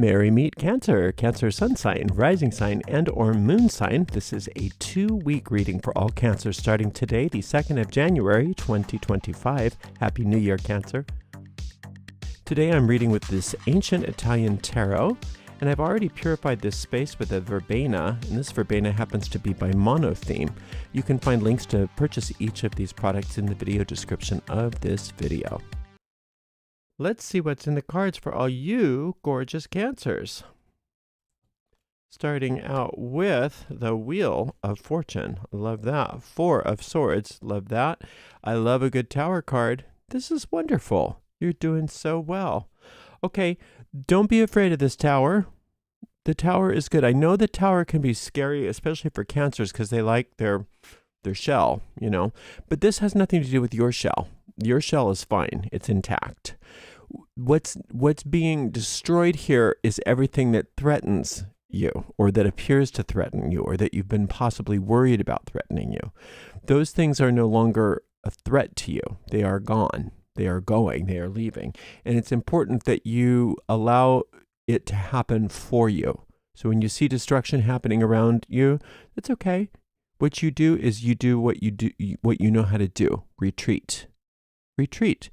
Merry meet Cancer, Cancer sun sign, rising sign, and or moon sign. This is a 2-week reading for all Cancer starting today, the 2nd of January, 2025. Happy New Year, Cancer. Today I'm reading with this ancient Italian tarot, and I've already purified this space with a verbena, and this verbena happens to be by Monotheme. You can find links to purchase each of these products in the video description of this video. Let's see what's in the cards for all you gorgeous Cancers. Starting out with the Wheel of Fortune. Love that. 4 of Swords. Love that. I love a good Tower card. This is wonderful. You're doing so well. Okay, don't be afraid of this Tower. The Tower is good. I know the Tower can be scary, especially for Cancers, because they like their shell, you know. But this has nothing to do with your shell. Your shell is fine. It's intact. What's being destroyed here is everything that threatens you, or that appears to threaten you, or that you've been possibly worried about threatening you. Those things are no longer a threat to you. They are gone. They are going. They are leaving. And it's important that you allow it to happen for you. So when you see destruction happening around you, it's okay. What you do is you do what you know how to do. Retreat. Retreat.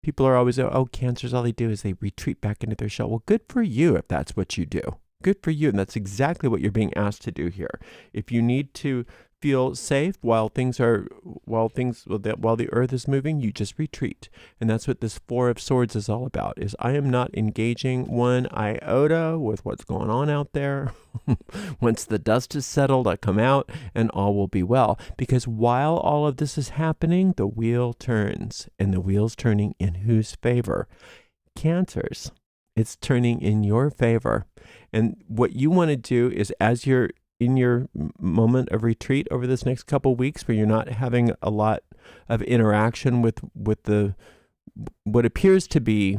People are always, oh, Cancers, all they do is they retreat back into their shell. Well, good for you if that's what you do. Good for you. And that's exactly what you're being asked to do here. If you need to feel safe while the earth is moving, you just retreat. And that's what this 4 of Swords is all about, is I am not engaging one iota with what's going on out there. Once the dust is settled, I come out and all will be well. Because while all of this is happening, the wheel turns, and the wheel's turning in whose favor? Cancers. It's turning in your favor. And what you want to do is, as you're in your moment of retreat over this next couple weeks, where you're not having a lot of interaction with what appears to be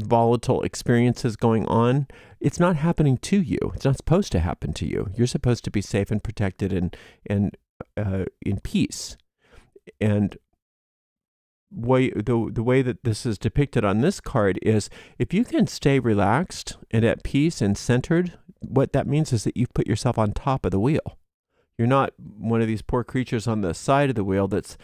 volatile experiences going on, it's not happening to you. It's not supposed to happen to you. You're supposed to be safe and protected and in peace. And the way that this is depicted on this card is, if you can stay relaxed and at peace and centered, what that means is that you've put yourself on top of the wheel. You're not one of these poor creatures on the side of the wheel that's,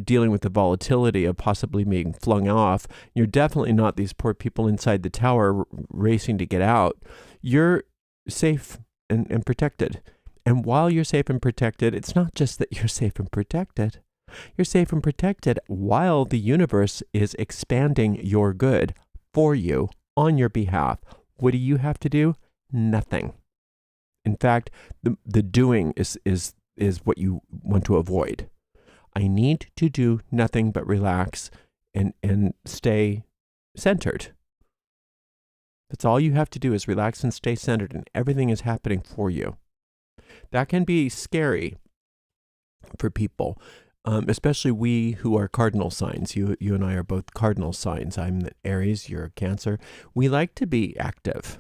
dealing with the volatility of possibly being flung off. You're definitely not these poor people inside the tower racing to get out. You're safe and protected. And while you're safe and protected, it's not just that you're safe and protected. You're safe and protected while the universe is expanding your good for you on your behalf. What do you have to do? Nothing. In fact, the doing is what you want to avoid. I need to do nothing but relax and stay centered. That's all you have to do, is relax and stay centered, and everything is happening for you. That can be scary for people. Especially we who are cardinal signs. You and I are both cardinal signs. I'm the Aries, you're a Cancer. We like to be active.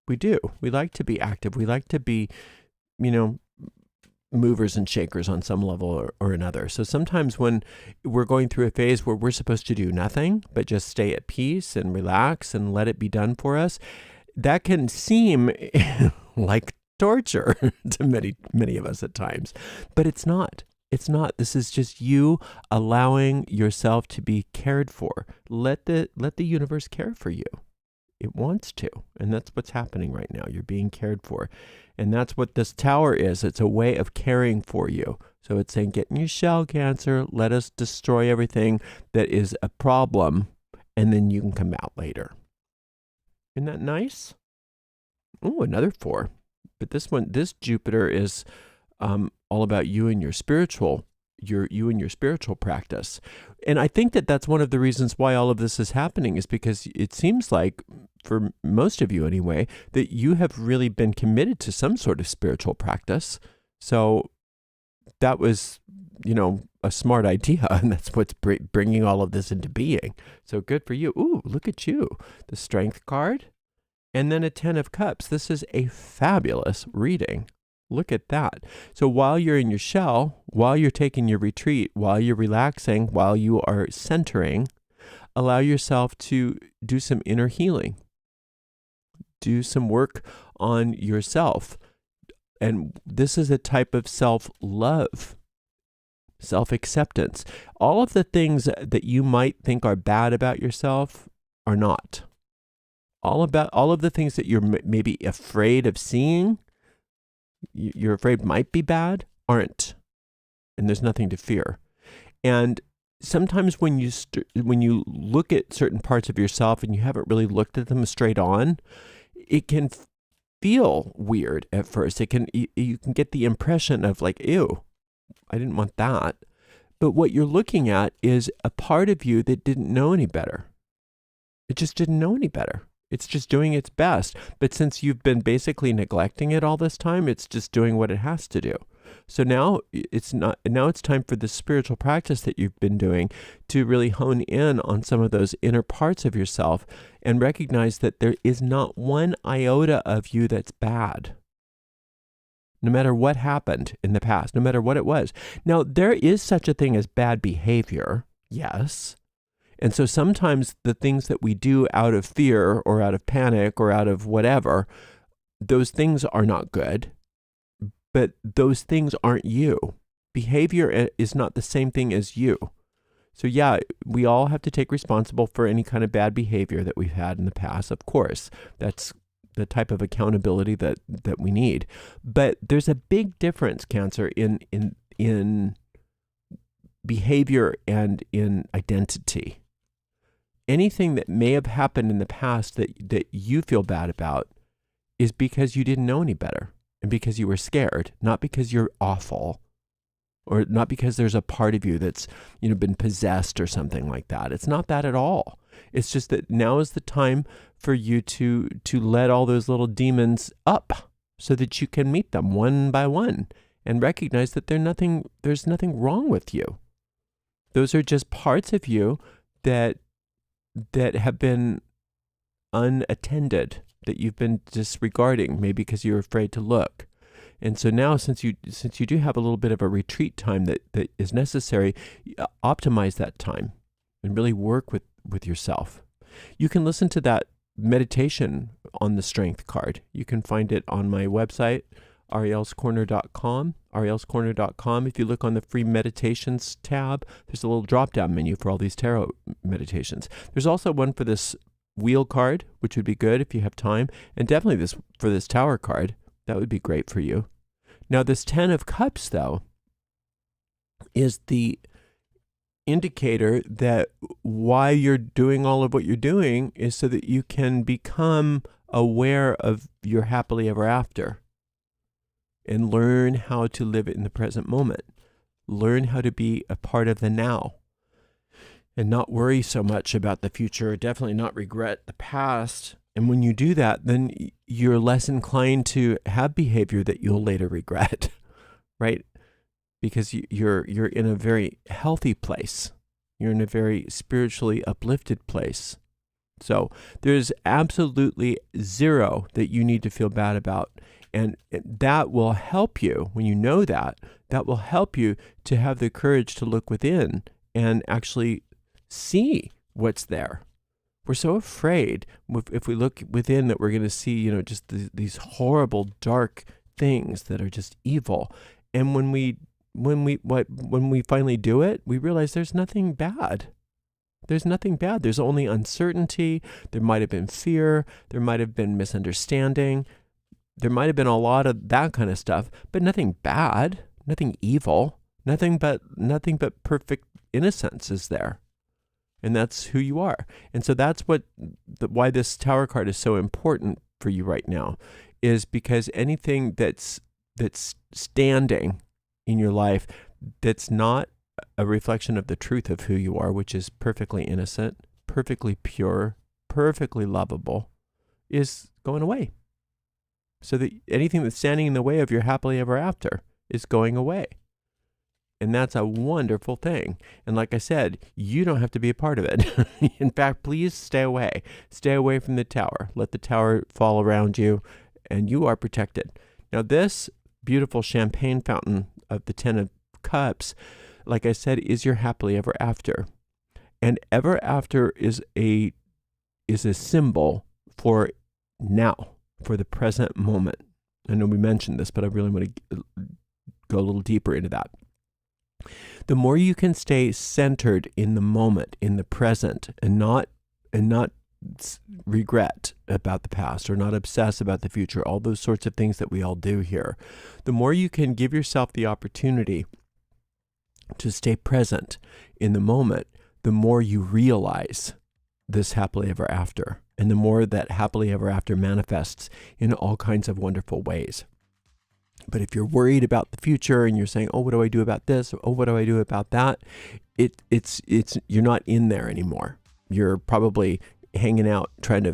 We do. We like to be active. We like to be, movers and shakers on some level or another. So sometimes when we're going through a phase where we're supposed to do nothing, but just stay at peace and relax and let it be done for us, that can seem like torture to many of us at times. But it's not. It's not. This is just you allowing yourself to be cared for. Let the universe care for you. It wants to. And that's what's happening right now. You're being cared for. And that's what this Tower is. It's a way of caring for you. So it's saying, get in your shell, Cancer. Let us destroy everything that is a problem. And then you can come out later. Isn't that nice? Oh, another 4. But this Jupiter is all about you and your spiritual practice. And I think that that's one of the reasons why all of this is happening, is because it seems like, for most of you anyway, that you have really been committed to some sort of spiritual practice. So that was, a smart idea, and that's what's bringing all of this into being. So good for you. Ooh, look at you. The Strength card, and then a 10 of Cups. This is a fabulous reading. Look at that. So while you're in your shell, while you're taking your retreat, while you're relaxing, while you are centering, allow yourself to do some inner healing. do some work on yourself. And this is a type of self-love, self-acceptance. All of the things that you might think are bad about yourself are not. All of the things that you're maybe afraid of seeing, you're afraid might be bad, aren't. And there's nothing to fear. And sometimes when you look at certain parts of yourself and you haven't really looked at them straight on, it can feel weird at first. You can get the impression of like, ew, I didn't want that. But what you're looking at is a part of you that didn't know any better. It just didn't know any better. It's just doing its best. But since you've been basically neglecting it all this time, it's just doing what it has to do. So now it's time for the spiritual practice that you've been doing to really hone in on some of those inner parts of yourself and recognize that there is not one iota of you that's bad. No matter what happened in the past, no matter what it was. Now, there is such a thing as bad behavior, yes. And so sometimes the things that we do out of fear or out of panic or out of whatever, those things are not good, but those things aren't you. Behavior is not the same thing as you. So yeah, we all have to take responsible for any kind of bad behavior that we've had in the past. Of course, that's the type of accountability that we need. But there's a big difference, Cancer, in behavior and in identity. Anything that may have happened in the past that you feel bad about is because you didn't know any better and because you were scared, not because you're awful or not because there's a part of you that's, been possessed or something like that. It's not that at all. It's just that now is the time for you to let all those little demons up so that you can meet them one by one and recognize that there's nothing wrong with you. Those are just parts of you that have been unattended, that you've been disregarding, maybe because you're afraid to look. And so now, since you do have a little bit of a retreat time that is necessary, optimize that time and really work with yourself. You can listen to that meditation on the strength card. You can find it on my website, arielscorner.com, arielscorner.com. If you look on the free meditations tab, there's a little drop-down menu for all these tarot meditations. There's also one for this wheel card, which would be good if you have time, and definitely for this tower card. That would be great for you. Now, this 10 of Cups, though, is the indicator that why you're doing all of what you're doing is so that you can become aware of your happily ever after and learn how to live it in the present moment. Learn how to be a part of the now and not worry so much about the future, definitely not regret the past. And when you do that, then you're less inclined to have behavior that you'll later regret, right? Because you're in a very healthy place. You're in a very spiritually uplifted place. So there's absolutely zero that you need to feel bad about. And that will help you, when you know that will help you to have the courage to look within and actually see what's there. We're so afraid if we look within that we're going to see, just these horrible, dark things that are just evil. And when we finally do it, we realize there's nothing bad. There's nothing bad. There's only uncertainty. There might have been fear. There might have been misunderstanding. There might have been a lot of that kind of stuff, but nothing bad, nothing evil, nothing but perfect innocence is there. And that's who you are. And so that's why this Tower card is so important for you right now, is because anything that's standing in your life that's not a reflection of the truth of who you are, which is perfectly innocent, perfectly pure, perfectly lovable, is going away. So that anything that's standing in the way of your happily ever after is going away. And that's a wonderful thing. And like I said, you don't have to be a part of it. In fact, please stay away. Stay away from the tower. Let the tower fall around you, and you are protected. Now, this beautiful champagne fountain of the 10 of Cups, like I said, is your happily ever after. And ever after is a symbol for now. for the present moment. I know we mentioned this, but I really want to go a little deeper into that. The more you can stay centered in the moment, in the present, and not regret about the past or not obsess about the future, all those sorts of things that we all do here, the more you can give yourself the opportunity to stay present in the moment, the more you realize this happily ever after, and the more that happily ever after manifests in all kinds of wonderful ways. But if you're worried about the future and you're saying, oh, what do I do about this? Oh, what do I do about that? It's you're not in there anymore. You're probably hanging out trying to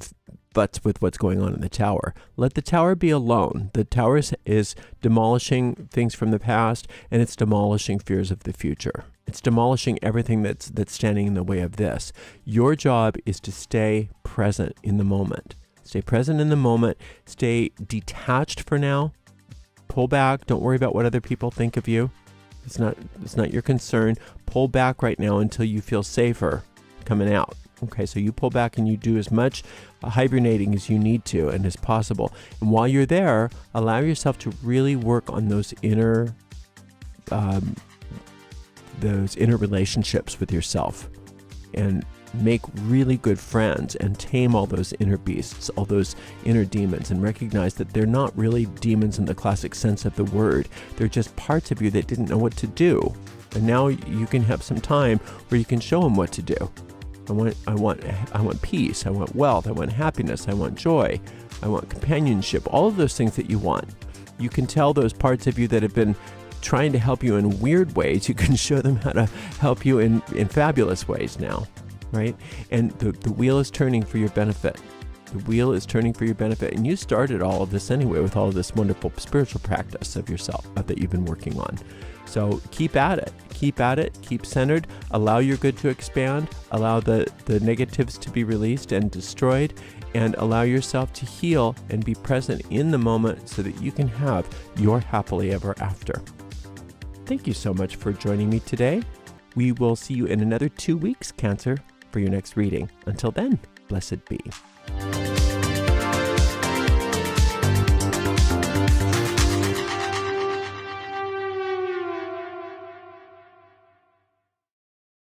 butts with what's going on in the tower. Let the tower be alone. The tower is demolishing things from the past, and it's demolishing fears of the future. It's demolishing everything that's standing in the way of this. Your job is to stay present in the moment. Stay present in the moment. Stay detached for now. Pull back. Don't worry about what other people think of you. It's not your concern. Pull back right now until you feel safer coming out. Okay, so you pull back and you do as much hibernating as you need to and as possible. And while you're there, allow yourself to really work on those inner relationships with yourself, and make really good friends and tame all those inner beasts, all those inner demons, and recognize that they're not really demons in the classic sense of the word. They're just parts of you that didn't know what to do. And now you can have some time where you can show them what to do. I want peace, I want wealth, I want happiness, I want joy, I want companionship, all of those things that you want. You can tell those parts of you that have been trying to help you in weird ways, you can show them how to help you in fabulous ways now, right? And the wheel is turning for your benefit. The wheel is turning for your benefit. And you started all of this anyway with all of this wonderful spiritual practice of yourself that you've been working on. So keep at it, keep centered, allow your good to expand, allow the negatives to be released and destroyed, and allow yourself to heal and be present in the moment so that you can have your happily ever after. Thank you so much for joining me today. We will see you in another 2 weeks, Cancer, for your next reading. Until then, blessed be.